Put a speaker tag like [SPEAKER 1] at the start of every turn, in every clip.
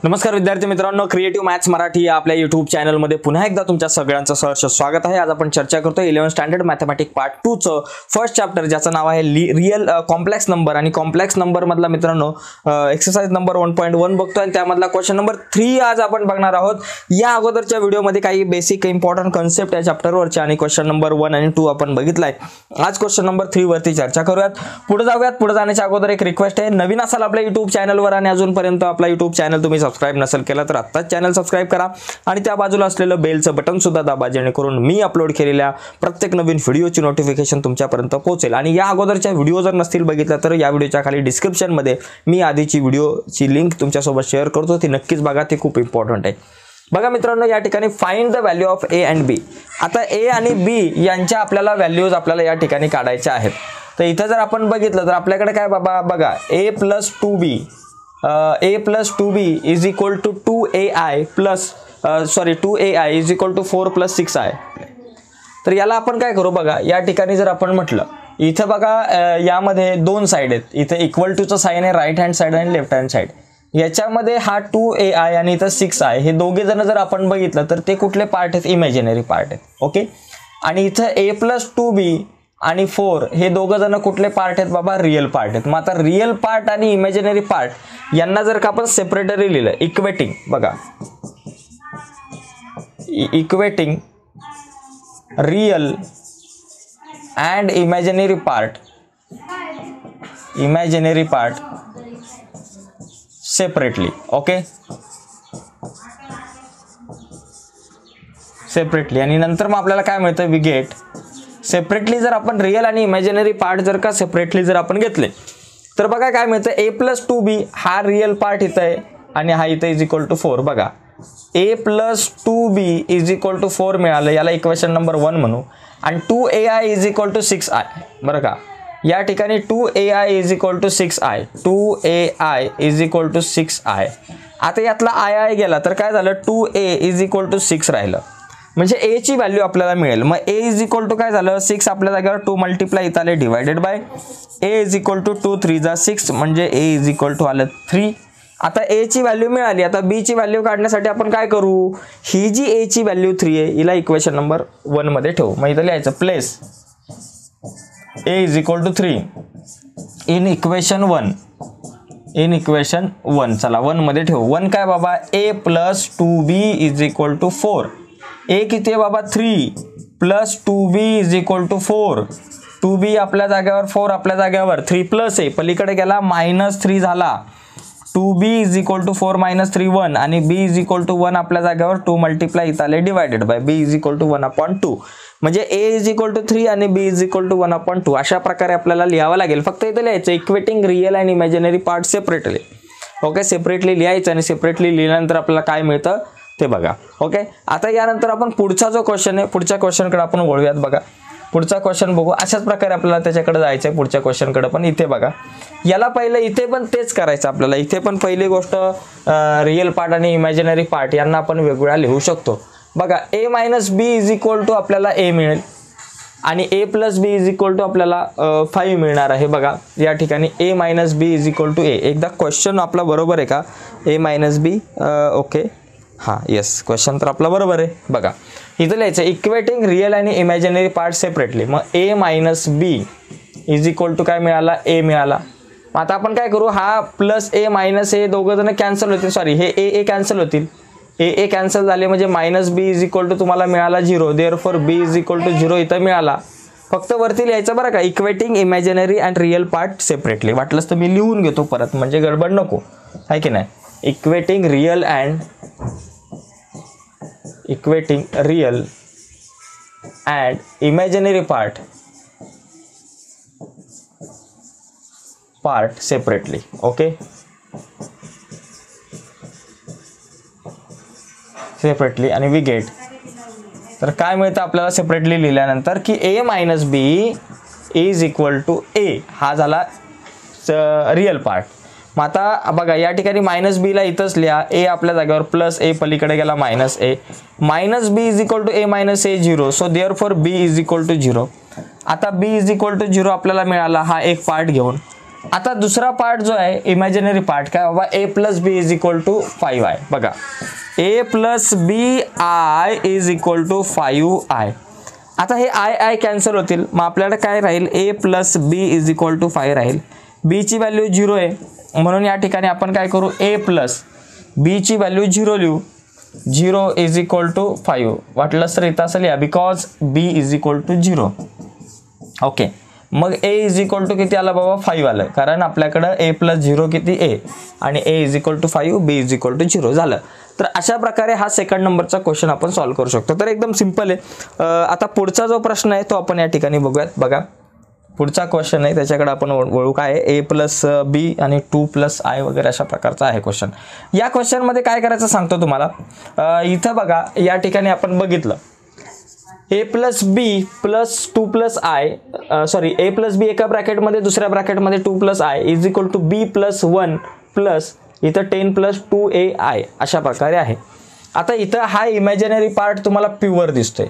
[SPEAKER 1] नमस्कार विद्यार्थी मित्रांनो, क्रिएटिव्ह मॅथ्स मराठी या आपल्या YouTube चॅनलमध्ये पुन्हा एकदा तुमच्या सगळ्यांचं सहर्ष स्वागत आहे। आज आपण चर्चा करतोय 11th स्टँडर्ड मॅथमॅटिक्स पार्ट 2 चं फर्स्ट चॅप्टर ज्याचं नाव आहे रियल कॉम्प्लेक्स नंबर आणि कॉम्प्लेक्स नंबर मधला मित्रांनो एक्सरसाइज नंबर 1.1 बघतोय आणि त्यामधला क्वेश्चन नंबर 3 आज आपण बघणार आहोत। या अगोदरच्या व्हिडिओमध्ये काही बेसिक इम्पॉर्टंट कन्सेप्ट या चॅप्टरवरचे आणि क्वेश्चन नंबर 1 आणि 2 आपण बघितलाय। आज क्वेश्चन नंबर 3 वरती चर्चा करूयात। पुढे जाऊयात। पुढे जाण्याच्या अगोदर एक रिक्वेस्ट आहे, नवीन असाल आपल्या YouTube चॅनलवर आणि अजूनपर्यंत आपला YouTube चॅनल तुम्ही सबस्क्राइब नसेल केला तर आत्ताच चॅनल सबस्क्राइब करा आणि त्या बाजूला असलेलं बेलचं बटन सुद्धा दाबा, जेणेकरून मी अपलोड केलेल्या प्रत्येक नवीन व्हिडिओची नोटिफिकेशन तुमच्यापर्यंत पोहोचेल। आणि या अगोदरच्या व्हिडिओ जर नसतील बघितला तर या व्हिडिओच्या खाली डिस्क्रिप्शन मध्ये मी आधीची व्हिडिओची लिंक तुमच्यासोबत शेअर करतो, ती नक्कीच बघा, ती खूप इम्पॉर्टंट आहे। बघा मित्रांनो, या ठिकाणी find the value of A and B. आता ए आणि बी यांच्या आपल्याला व्हॅल्यूज आपल्याला या ठिकाणी काढायच्या आहेत। तर इथे जर आपण बघितलं तर आपल्याकडे काय बाबा बघा, a + 2b a + 2b is equal to 2ai plus 2ai is equal to 4 + 6i। तर याला आपण काय करू बघा, या ठिकाणी जर आपण म्हटलं इथे बघा यामध्ये दोन साइड आहेत, इथे इक्वल टू चं साइन आहे राइट हँड साइड आणि लेफ्ट हँड साइड। याच्यामध्ये हा 2ai आणि इथं 6i हे दोघे जण जर आपण बघितलं तर ते कुठले पार्ट आहेत, इमॅजिनरी पार्ट आहेत। ओके, आणि इथं a + 2b आणि 4 हे दोघं जण कुठले पार्ट आहेत बाबा, रियल पार्ट आहेत। मग आता रियल पार्ट आणि इमॅजिनरी पार्ट यांना जर का आपण सेपरेटली लिहिलं, इक्वेटिंग बघा, equating real and imaginary part separately. Okay, separately. आणि नंतर मग आपल्याला काय मिळतं, वी गेट सेपरेटली जर आपण रियल आणि इमॅजिनरी पार्ट जर का सेपरेटली जर आपण घेतले तर बघा काय मिळतं, a + 2b हा रियल पार्ट इथं आहे आणि हा इथं इज इक्वल टू 4। बघा a + 2b is equal to 4 मिळालं, याला इक्वेशन नंबर 1 म्हणू। आणि 2ai is equal to 6i। बरं का, या ठिकाणी 2ai is equal to 6i, 2ai is equal to 6i। आता यातला i गेला तर काय झालं, 2a इज इक्वल टू 6 राहिलं, म्हणजे a ची व्हॅल्यू आपल्याला मिळेल। मग a इज इक्वल टू काय झालं, 6 आपल्या जागेवर 2 मल्टिप्लाय इथं आले divided by a is equal to 2 3 जा 6 म्हणजे a इज इक्वल टू आलं 3। आता a ची व्हॅल्यू मिळाली, आता b ची व्हॅल्यू काढण्यासाठी आपण काय करू, ही जी a ची व्हॅल्यू 3 आहे हिला इक्वेशन नंबर 1 मध्ये ठेवू। मग इथं लिहायचं place a is equal to 3 in equation 1। चला 1 मध्ये ठेवू। 1 काय बाबा, a + 2b is equal to 4। a किती आहे बाबा, 3 + 2b is equal to 4। 2b आपल्या जागेवर 4 आपल्या जागेवर 3 प्लस आहे पलीकडे गेला -3 झाला। 2b इज इक्वल टू 4 - 3 1 आणि b इज इक्वल टू 1 आपल्या जागेवर 2 मल्टिप्लाय इथं आले divided by b is equal to 1/2। म्हणजे a इज इक्वल टू 3 आणि b इज इक्वल टू 1/2 अशा प्रकारे आपल्याला लिहावं लागेल। फक्त इथं लिहायचं equating real and imaginary part separately. Okay, separately लिहायचं आणि सेपरेटली लिहिल्यानंतर आपल्याला काय मिळतं ते बघा। ओके, आता यानंतर आपण पुढचा जो क्वेश्चन आहे पुढच्या क्वेश्चनकडे आपण वळूयात। बघा पुढचा क्वेश्चन बघू, अशाच प्रकारे आपल्याला त्याच्याकडे जायचं आहे पुढच्या क्वेश्चनकडे। पण इथे बघा, याला पहिलं इथे पण तेच करायचं आपल्याला। इथे पण पहिली गोष्ट रियल पार्ट आणि इमॅजिनरी पार्ट यांना आपण वेगवेगळा लिहू शकतो। बघा a - b is equal to आपल्याला a मिळेल आणि a + b is equal to आपल्याला 5 मिळणार आहे। बघा या ठिकाणी a - b is equal to a। एकदा क्वेश्चन आपला बरोबर आहे का, a - b ओके, हां येस, क्वेश्चन तर आपला बरोबर आहे। बघा इथं लिहायचं इक्वेटिंग रियल आणि इमॅजिनरी पार्ट सेपरेटली। मग a - b is equal to काय मिळाला, a मिळाला। आता आपण काय करू, हा प्लस a - a दोघं जण कॅन्सल होतील, सॉरी हे a कॅन्सल होतील, a कॅन्सल झाले म्हणजे -b इज इक्वल टू तुम्हाला मिळाला 0, therefore b is equal to 0 इथं मिळाला। फक्त वरती लिहायचं बरं का, equating imaginary and real part separately. वाटलंच तर मी लिहून घेतो परत, म्हणजे गडबड नको आहे की नाही। Equating real and imaginary part separately. Okay, separately आणि वी गेट, तर काय मिळतं आपल्याला सेपरेटली लिहिल्यानंतर की a - b is equal to a हा झाला रियल पार्ट। मग आता बघा या ठिकाणी -b ला इथंच लिहा, a आपल्या जागेवर प्लस a पलीकडे गेला -a -b is equal to a - a 0, so therefore b is equal to 0। आता b इज इक्वल टू 0 आपल्याला मिळाला, हा एक पार्ट घेऊन आता दुसरा पार्ट जो आहे इमॅजिनरी पार्ट काय बाबा a plus b is equal to 5 आहे बघा a plus b i is equal to 5i. आता हे आय कॅन्सल होतील मग आपल्याला काय राहील a plus b is equal to 5 राहील. b ची व्हॅल्यू 0 आहे म्हणून या ठिकाणी आपण काय करू a प्लस b ची व्हॅल्यू 0 लिहू. 0 इज इक्वल टू 5 वाटलंच तर इथं असं लिहा because b is equal to 0. Okay मग a इज इक्वल टू किती आलं बाबा 5 आलं कारण आपल्याकडं a प्लस 0 किती a आणि a is equal to 5 b is equal to 0 झालं. तर अशा प्रकारे हा सेकंड नंबरचा क्वेश्चन आपण सॉल्व्ह करू शकतो. तर एकदम सिंपल आहे. आता पुढचा जो प्रश्न आहे तो आपण या ठिकाणी बघूयात. बघा पुढचा क्वेश्चन आहे त्याच्याकडे आपण वळू. काय आहे a प्लस बी आणि 2 प्लस आय वगैरे अशा प्रकारचा आहे क्वेश्चन. या क्वेश्चनमध्ये काय करायचं सांगतो तुम्हाला. इथं बघा या ठिकाणी आपण बघितलं a plus B plus 2 plus I sorry a plus B एका ब्रॅकेटमध्ये दुसऱ्या ब्रॅकेटमध्ये 2 plus I is equal to B plus 1 plus इथं 10 प्लस 2ai अशा प्रकारे आहे. आता इथं हा इमॅजिनरी पार्ट तुम्हाला प्युअर दिसतोय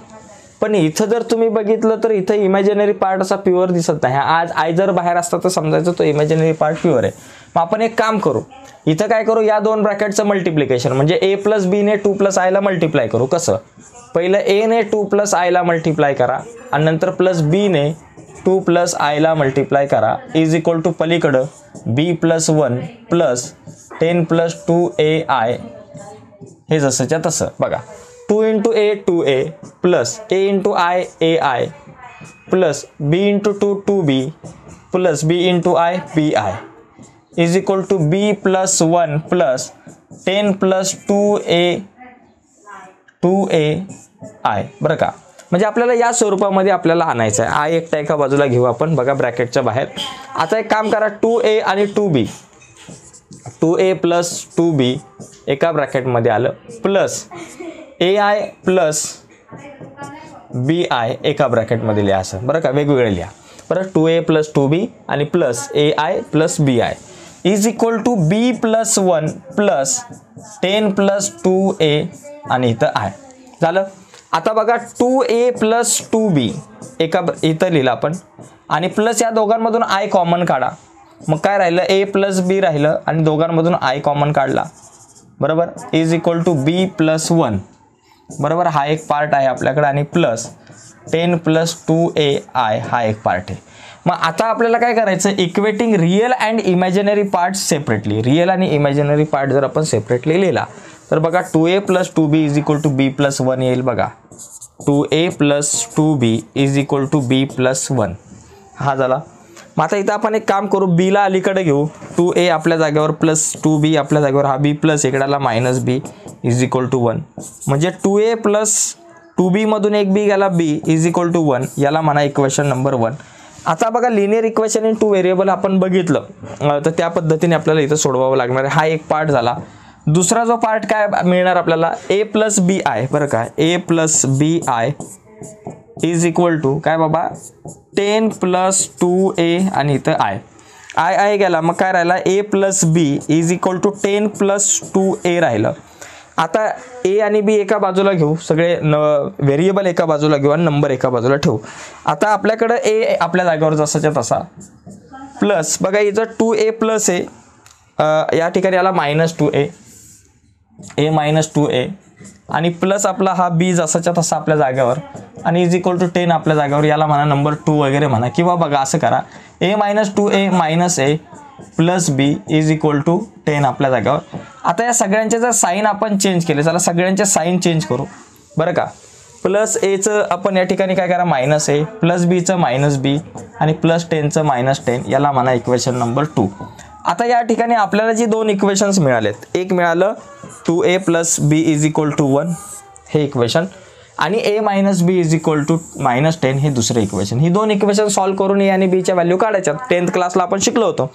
[SPEAKER 1] पण इथं जर तुम्ही बघितलं तर इथं इमॅजिनरी पार्ट असा प्युअर दिसत नाही. आज आय जर बाहेर असता तर समजायचं तो इमॅजिनरी पार्ट प्युअर आहे. मग आपण एक काम करू इथं काय करू या दोन ब्रॅकेटचं मल्टिप्लिकेशन म्हणजे a प्लस बी ने 2 प्लस आयला मल्टिप्लाय करू. कसं पहिलं a ने 2 प्लस आयला मल्टिप्लाय करा आणि नंतर प्लस b ने 2 प्लस आयला मल्टिप्लाय करा इज इक्वल टू पलीकडं b plus 1 plus 10 plus 2ai हे जसंच्या तसं बघा 2 into a 2a plus a into i ai plus b into 2 2b plus b into i bi is equal to b plus 1 plus 10 plus 2ai बरं का. म्हणजे आपल्याला या स्वरूपामध्ये आपल्याला आणायचं आहे. आय एकटा एका बाजूला घेऊ आपण बघा ब्रॅकेटच्या बाहेर. आता एक काम करा 2a आणि 2b 2a प्लस 2b एका ब्रॅकेटमध्ये आलं प्लस ai प्लस bi एका ब्रॅकेटमध्ये लिहा असं बरं का वेगवेगळे लिहा. बरं 2a प्लस 2b आणि plus ai plus bi is equal to b plus 1 plus 10 plus 2a आणि इथं i झालं. आता बघा 2a प्लस 2b एका इथं लिहिलं आपण आणि प्लस या दोघांमधून i कॉमन काढा. मग काय राहिलं a प्लस b राहिलं आणि दोघांमधून i कॉमन काढला बरोबर is equal to b plus 1 बरोबर. हा एक पार्ट आहे आपल्याकडे आणि प्लस 10 प्लस 2ai हा एक पार्ट आहे. मग आता आपल्याला काय करायचं equating real and imaginary part separately. Real आणि इमॅजिनरी पार्ट जर आपण सेपरेटली लिहिला तर बघा 2a plus 2b is equal to b plus 1 येईल बघा 2a plus 2b is equal to b plus 1 हा झाला. मग आता इथं आपण एक काम करू बीला अलीकडे घेऊ 2a आपल्या जागेवर प्लस 2b आपल्या जागेवर हा b प्लस इकडाला minus b is equal to 1 म्हणजे 2a प्लस 2b मधून एक b गेला b इज इक्वल टू 1 याला म्हणा इक्वेशन नंबर 1. आता बघा लिनियर इक्वेशन इन 2 व्हेरिएबल आपण बघितलं तर त्या पद्धतीने आपल्याला इथं सोडवावं लागणार आहे. हा एक पार्ट झाला. दुसरा जो पार्ट काय मिळणार आपल्याला a प्लस बी आय बरं का a plus b i is equal to काय बाबा 10 प्लस 2a आणि इथं आय गेला मग काय राहिला a plus b is equal to 10 plus 2a राहिलं. आता a आणि b एका बाजूला घेऊ सगळे व्हेरिएबल एका बाजूला घेऊ आणि नंबर एका बाजूला ठेवू. आता आपल्याकडं a आपल्या जागेवर जसाच्या तसा प्लस बघा इथं 2a प्लस आहे या ठिकाणी याला minus 2a a minus 2a आणि प्लस आपला हा b जसाच्या तसा आपल्या जागेवर आणि इज इक्वल टू 10 आपल्या जागेवर याला म्हणा नंबर 2 वगैरे म्हणा किंवा बघा असं करा a minus 2a minus a plus b is equal to 10 आपल्या जागेवर. आता या सगळ्यांचे जर साईन आपण चेंज केले चला सगळ्यांचे साईन चेंज करू बरं का. प्लस एचं आपण या ठिकाणी काय करा मायनस a प्लस बीचं मायनस b आणि प्लस 10चं मायनस 10 याला म्हणा इक्वेशन नंबर 2. आता या ठिकाणी आपल्याला जी दोन इक्वेशन्स मिळालेत एक मिळालं 2a plus b is equal to 1 हे इक्वेशन आणि a minus b is equal to minus 10 हे दुसरे इक्वेशन. ही दोन इक्वेशन सॉल्व्ह करून a आणि b च्या व्हॅल्यू काढायच्या 10th क्लासला आपण शिकलो होतो.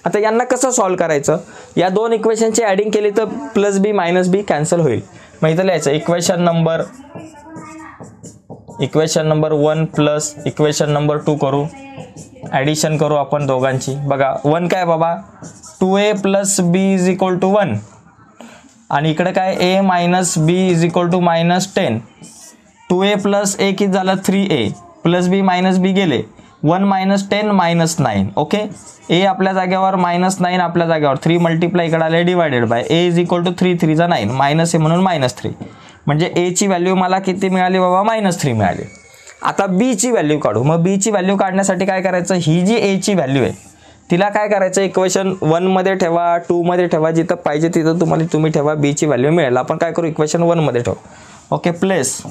[SPEAKER 1] आता यांना कसं सॉल्व्ह करायचं या दोन इक्वेशनची ॲडिंग केली तर plus b minus b cancel होईल. मग इथं लिहायचं equation number 1 plus equation number 2 करू ॲडिशन करू आपण दोघांची. बघा 1 काय बाबा 2a plus b is equal to 1 आणि इकडे काय a minus b is equal to minus 10 2a plus a किती झालं 3a plus b minus b गेले 1 - 10 - 9. ओके, ए आपल्या जागेवर -9 आपल्या जागेवर 3 मल्टिप्लाय इकडे आले divided by a is equal to 3 3 जा 9 मायनस ए म्हणून -3 म्हणजे ए ची व्हॅल्यू मला किती मिळाली बाबा -3 मिळाली. आता बी ची व्हॅल्यू काढू. मग बी ची व्हॅल्यू काढण्यासाठी काय करायचं, ही जी ए ची व्हॅल्यू आहे तिला काय करायचं, इक्वेशन 1 मध्ये ठेवा, 2 मध्ये ठेवा, जिथं पाहिजे तिथं तुम्ही ठेवा, बी ची व्हॅल्यू मिळेल. आपण काय करू, इक्वेशन 1 मध्ये ठेवू. Okay, place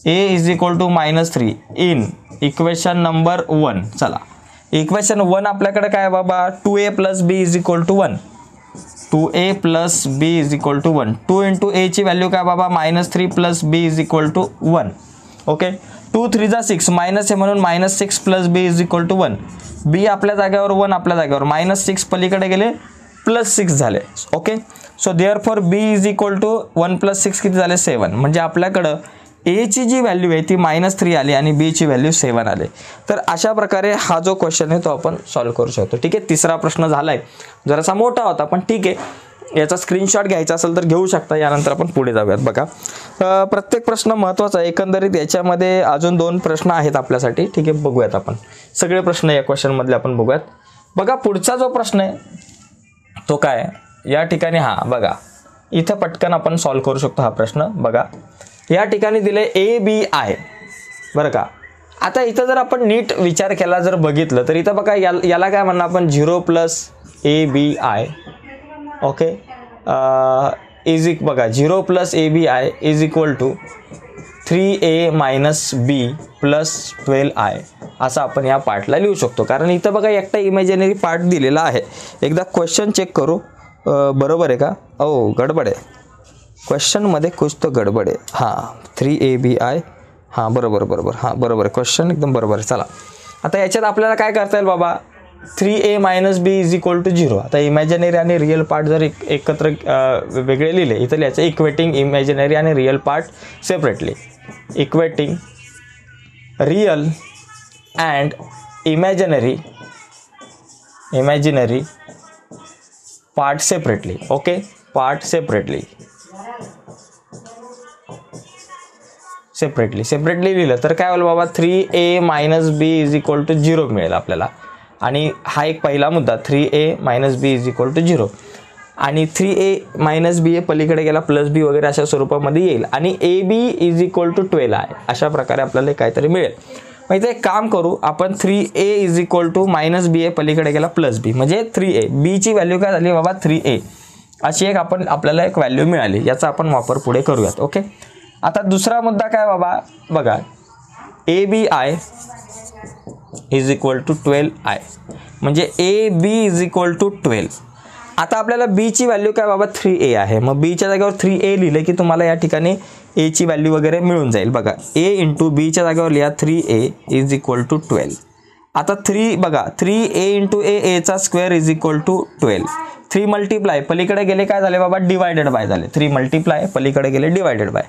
[SPEAKER 1] a is equal to -3 in equation number 1. चला, इक्वेशन 1 आपल्याकडे काय बाबा, 2a + b is equal to 1. 2a + b is equal to 1. 2 × a ची व्हॅल्यू काय बाबा, -3 + b is equal to 1. Okay, 2 3 जा 6 मायनस आहे म्हणून -6 + b is equal to 1. b आपल्या जागेवर 1 आपल्या जागेवर -6 पलीकडे गेले +6 झाले. Okay, so therefore b is equal to 1 + 6 किती झाले 7. म्हणजे आपल्याकडं ए ची जी व्हॅल्यू आहे ती -3 आली आणि बी ची व्हॅल्यू 7 आले. तर अशा प्रकारे हा जो क्वेश्चन आहे तो आपण सॉल्व्ह करू शकतो. ठीक आहे, तिसरा प्रश्न झालाय, जरासा मोठा होता पण ठीक आहे, याचा स्क्रीनशॉट घ्यायचा असेल तर घेऊ शकता. यानंतर आपण पुढे जाऊयात. बघा, प्रत्येक प्रश्न महत्त्वाचा आहे. एकंदरीत याच्यामध्ये अजून 2 प्रश्न आहेत आपल्यासाठी. ठीक आहे, बघूयात आपण सगळे प्रश्न या क्वेश्चन मधले आपण बघूयात. बघा, पुढचा जो प्रश्न आहे तो काय या ठिकाणी, हा बघा इथं पटकन आपण सॉल्व्ह करू शकतो हा प्रश्न. बघा, या ठिकाणी दिले ABI बरं का. आता इथं जर आपण नीट विचार केला, जर बघितलं तर इथं बघा याला काय म्हणणार आपण, 0 + ABI. ओके, बघा 0 + ABI is equal to 3a - b + 12i असं आपण या पार्टला लिहू शकतो. कारण इथं बघा एकटा इमॅजिनरी पार्ट दिलेला आहे. एकदा क्वेश्चन चेक करू, बरोबर आहे का. ओ गडबड आहे क्वेश्चनमध्ये, कुछ तो गडबड आहे. हां, 3ABI, हां बरोबर, हां बरोबर, क्वेश्चन एकदम बरोबर आहे. चला, आता याच्यात आपल्याला काय करता येईल बाबा, 3a - b is equal to 0. आता इमॅजिनरी आणि रिअल पार्ट जर एकत्र वेगळे लिहिले, इथं लिहायचं इक्वेटिंग इमॅजिनरी आणि real part separately. Equating real and imaginary part separately. Okay, part separately लिहिलं तर काय होईल बाबा, 3a - b is equal to 0 मिळेल आपल्याला. आणि हा एक पहिला मुद्दा, 3a - b is equal to 0. आणि 3a - b हे पलीकडे गेला +b वगैरे अशा स्वरूपामध्ये येईल. आणि ab इज इक्वल टू 12 आहे. अशा प्रकारे आपल्याला काहीतरी मिळेल. मग इथे एक काम करू आपण, 3a is equal to -b हे पलीकडे गेला +b म्हणजे 3a. b ची व्हॅल्यू काय झाली बाबा, 3a अशी एक आपल्याला एक व्हॅल्यू मिळाली. याचा आपण वापर पुढे करूयात. ओके, आता दुसरा मुद्दा काय बाबा, बघा ABI is equal to 12i म्हणजे AB इज इक्वल टू 12. आता आपल्याला b ची व्हॅल्यू काय बाबा, 3a आहे. मग b च्या जागेवर 3a लिहिले की तुम्हाला या ठिकाणी a ची व्हॅल्यू वगैरे मिळून जाईल. बघा, a × b च्या जागेवर लिहा 3a इज इक्वल टू 12. आता 3 बघा, 3a × a चा square is equal to 12. 3 multiply पलीकडे गेले काय झाले बाबा, डिवायडेड बाय झाले. 3 मल्टिप्लाय पलीकडे गेले डिवायडेड बाय.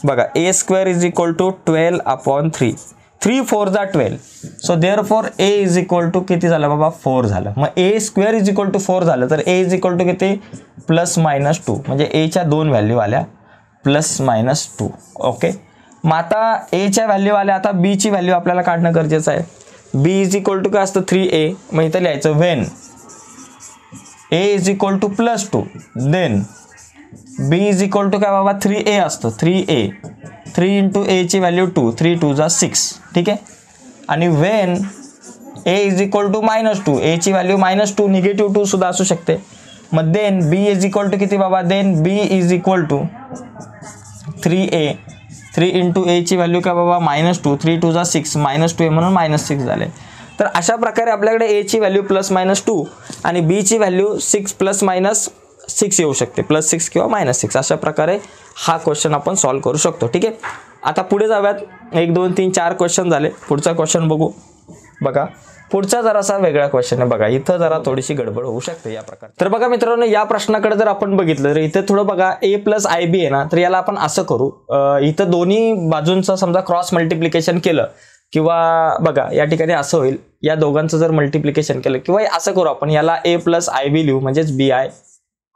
[SPEAKER 1] बघा, a² इज इक्वल टू 12/3. 3 4 जा 12. So therefore a is equal to किती झालं बाबा, 4 झालं. मग a² इज इक्वल टू 4 झालं तर a इज इक्वल टू किती, +-2 म्हणजे a च्या 2 व्हॅल्यू आल्या +-2. ओके, मग आता a च्या व्हॅल्यू आल्या. आता b ची व्हॅल्यू आपल्याला काढणं गरजेचं आहे. b इज इक्वल टू काय असतं, 3a. मग इथं लिहायचं when a is equal to +2 then b is equal to काय बाबा, 3a असतं. 3a 3 × a ची व्हॅल्यू 2, 3 2 जा 6. ठीक आहे, आणि when a is equal to -2, a ची व्हॅल्यू -2 निगेटिव्ह 2 सुद्धा असू शकते. मग then b is equal to किती बाबा, then b is equal to 3a 3 × a ची व्हॅल्यू काय बाबा, -2 3 2 जा 6 -2 म्हणून -6 झाले. तर अशा प्रकारे आपल्याकडे a ची व्हॅल्यू +-2 आणि b ची व्हॅल्यू 6 +-6 येऊ शकते, +6 किंवा -6. अशा प्रकारे हा क्वेश्चन आपण सॉल्व्ह करू शकतो. ठीक आहे, आता पुढे जाऊयात. 1 2 3 4 क्वेश्चन झाले. पुढचा क्वेश्चन बघू. बघा, पुढचा जरासा वेगळा क्वेश्चन आहे. बघा, इथं जरा थोडीशी गडबड होऊ शकते या प्रकारे. तर बघा मित्रांनो, या प्रश्नाकडे जर आपण बघितलं तर इथे थोडं बघा, a + ib आहे ना, तर याला आपण असं करू, इथं दोन्ही बाजूंचं समजा क्रॉस मल्टिप्लिकेशन केलं किंवा बघा या ठिकाणी असं होईल, या दोघांचं जर मल्टिप्लिकेशन केलं किंवा असं करू आपण, याला a + ib लिहू म्हणजेच bi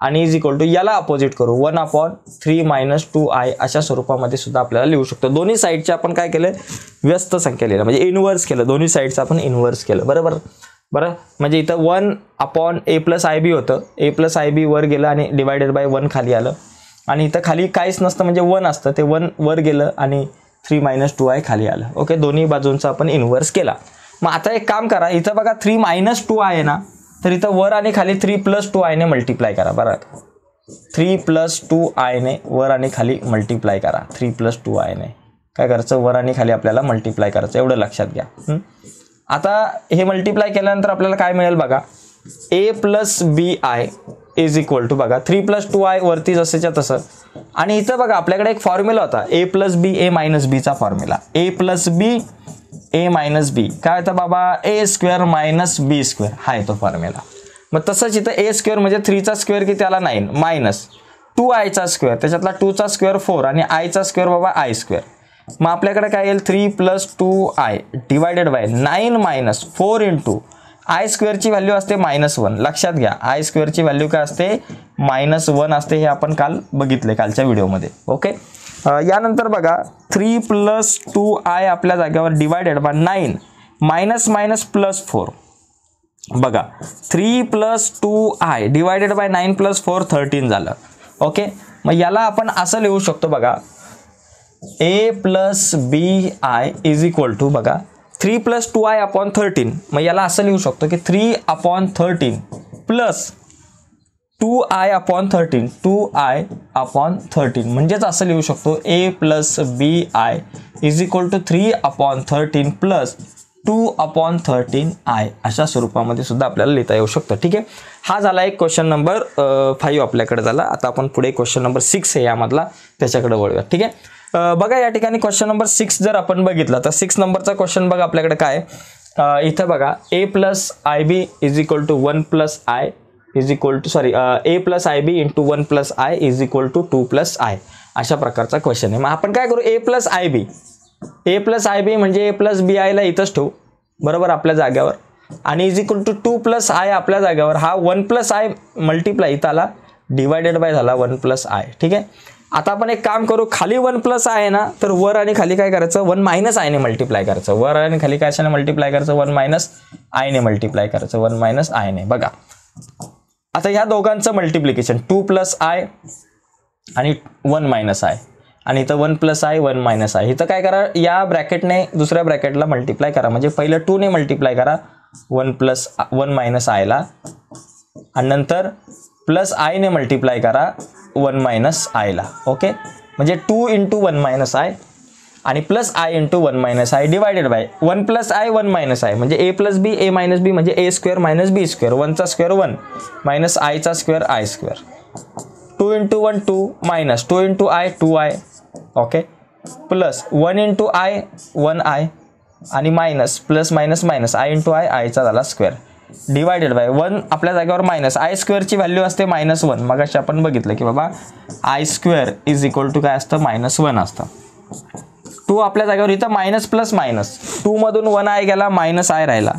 [SPEAKER 1] आणि इज इक्वल टू याला अपोजिट करू 1/3 - 2i अशा स्वरूपामध्ये सुद्धा आपल्याला लिहू शकतो. दोन्ही साईडचे आपण काय केलं, व्यस्त संख्या लिहिलं म्हणजे इनव्हर्स केलं. दोन्ही साईडचं आपण इनव्हर्स केलं. बरोबर. म्हणजे इथं 1/a+ib होतं. a+ib वर गेलं आणि डिवायडेड बाय 1 खाली आलं. आणि इथं खाली काहीच नसतं म्हणजे 1 असतं, ते 1 वर गेलं आणि 3 - 2i खाली आलं. ओके, दोन्ही बाजूंचा आपण इनव्हर्स केला. मग आता एक काम करा, इथं बघा 3 - 2i आहे ना, तर इथं वर आणि खाली 3 + 2i ने मल्टिप्लाय करा. बरं, 3 + 2i ने वर आणि खाली मल्टिप्लाय करा. 3 + 2i ने काय करायचं, वर आणि खाली आपल्याला मल्टिप्लाय करायचं. एवढं लक्षात घ्या. आता हे मल्टिप्लाय केल्यानंतर आपल्याला काय मिळेल बघा, a + bi is equal to बघा 3 + 2i वरती जसंच्या तसं. आणि इथं बघा आपल्याकडे एक फॉर्म्युला होता a + b a - b चा formula. a + b a - b काय होतं बाबा, a² - b². हा येतो फॉर्म्युला. मग तसंच इथं a² म्हणजे 3चा स्क्वेअर किती आला 9 मायनस 2i चा स्क्वेअर, त्याच्यातला 2चा स्क्वेअर 4 आणि i चा स्क्वेअर बाबा i². मग आपल्याकडे काय येईल 3 + 2i डिवायडेड बाय 9 - 4 × i² ची व्हॅल्यू असते -1. लक्षात घ्या, i² ची व्हॅल्यू काय असते, -1 असते. हे आपण काल बघितले कालच्या व्हिडिओमध्ये. ओके, यानंतर बघा 3 + 2i आपल्या जागेवर डिवायडेड बाय 9 - +4. बघा 3 + 2i डिवायडेड बाय 9 + 4 13 झालं. ओके, मग याला आपण असं लिहू शकतो बघा, a + bi is equal to बघा 3 + 2i/13. मग याला असं लिहू शकतो की 3/13 + 2i/13 2i/13 म्हणजेच असं लिहू शकतो a + bi is equal to 3/13 + 2/13i अशा स्वरूपामध्ये सुद्धा आपल्याला लिहिता येऊ शकतं. ठीक आहे, हा झाला एक क्वेश्चन नंबर 5 आपल्याकडे झाला. आता आपण पुढे क्वेश्चन नंबर 6 आहे यामधला, त्याच्याकडे वळूया. ठीक आहे, बघा या ठिकाणी क्वेश्चन नंबर 6 जर आपण बघितला तर 6 नंबरचा क्वेश्चन बघा आपल्याकडे काय इथं बघा a + ib is equal to 1 + i is equal to a + ib × 1 + i is equal to 2 + i अशा प्रकारचा क्वेश्चन आहे. मग आपण काय करू, a + ib म्हणजे a + bi ला इथंच ठेवू. बरोबर, आपल्या जाग्यावर. आणि इज इक्वल टू 2 + i आपल्या जाग्यावर. हा 1 + i मल्टिप्लाय इथं आला डिवायडेड बाय झाला 1 + i. ठीक आहे, आता आपण एक काम करू, खाली 1 + i आहे ना, तर वर आणि खाली काय करायचं 1 - i ने मल्टिप्लाय करायचं. वर आणि खाली कशाने मल्टिप्लाय करायचं 1 - i ने मल्टिप्लाय करायचं 1 - i ने. बघा आता ह्या दोघांचं मल्टिप्लिकेशन 2 + i आणि 1 - i आणि इथं 1 + i 1 - i. इथं काय करा, या ब्रॅकेटने दुसऱ्या ब्रॅकेटला मल्टिप्लाय करा. म्हणजे पहिलं 2 ने मल्टिप्लाय करा 1 - i ला आणि नंतर +i ने मल्टिप्लाय करा 1 - i ला. ओके, म्हणजे 2 × 1 - i आणि +i × 1 - i divided by 1 + i 1 - i म्हणजे a + b a - b म्हणजे a² - b². 1 चा स्क्वेअर 1 मायनस i चा square i². 2 × 1 2 minus 2 × i 2i. Okay, plus 1 × i 1i आणि minus plus minus minus i × i i चा झाला square divided by 1 आपल्या जागेवर minus i² ची व्हॅल्यू असते -1. मगाशी आपण बघितलं की बाबा i² इज इक्वल टू काय असतं -1 असतं. 2 आपल्या जागेवर इथं मायनस प्लस मायनस 2 मधून 1i गेला -i राहिला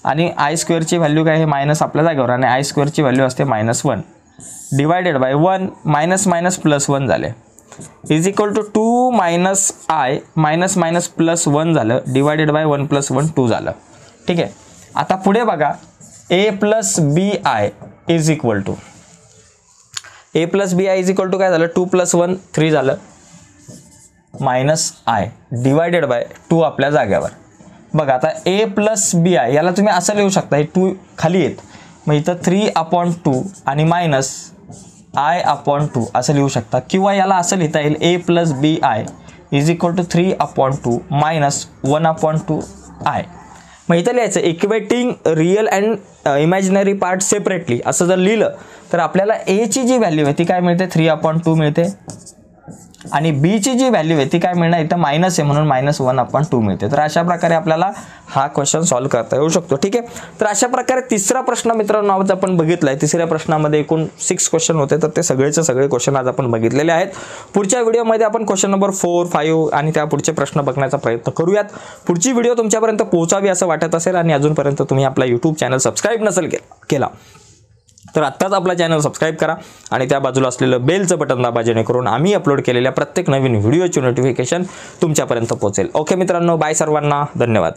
[SPEAKER 1] आणि i² ची व्हॅल्यू काय आहे मायनस आपल्या जागेवर आणि i² ची व्हॅल्यू असते -1 divided by 1 minus minus plus 1 झाले is equal to 2 - i minus minus plus 1 झालं डिवायडेड बाय 1 + 1 2 झालं. ठीक आहे, आता पुढे बघा a + bi is equal to काय झालं 2 + 1 3 झालं -i डिवायडेड बाय 2 आपल्या जागेवर. बघा आता a + bi याला तुम्ही असं लिहू शकता, हे 2 खाली येत मग इथं 3/2 आणि मायनस i/2 असं लिहू शकता. किंवा याला असं लिहिता येईल a + bi is equal to 3/2 minus 1/2i. मग इथं लिहायचं equating real and imaginary part separately असं जर लिहिलं तर आपल्याला a ची जी व्हॅल्यू आहे ती काय मिळते 3/2 मिळते आणि b ची जी व्हॅल्यू आहे ती काय मिळणार इथं मायनस आहे म्हणून -1/2 मिळते. तर अशा प्रकारे आपल्याला हा क्वेश्चन सॉल्व्ह करता येऊ शकतो. ठीक आहे, तर अशा प्रकारे तिसरा प्रश्न मित्रांनो आज आपण बघितलाय. तिसऱ्या प्रश्नामध्ये एकूण 6 क्वेश्चन होते तर ते सगळेचे सगळे क्वेश्चन आज आपण बघितलेले आहेत. पुढच्या व्हिडिओमध्ये आपण क्वेश्चन नंबर 4, 5 आणि त्या पुढचे प्रश्न बघण्याचा प्रयत्न करूयात. पुढची व्हिडिओ तुमच्यापर्यंत पोहोचावी असं वाटत असेल आणि अजूनपर्यंत तुम्ही आपला YouTube चॅनल सबस्क्राईब नसेल केला तर आत्ताच आपला चॅनल सबस्क्राईब करा आणि त्या बाजूला असलेलं बेलचं बटन दाबा, जेणेकरून आम्ही अपलोड केलेल्या प्रत्येक नवीन व्हिडिओची नोटिफिकेशन तुमच्यापर्यंत पोहोचेल. ओके मित्रांनो, बाय सर्वांना, धन्यवाद.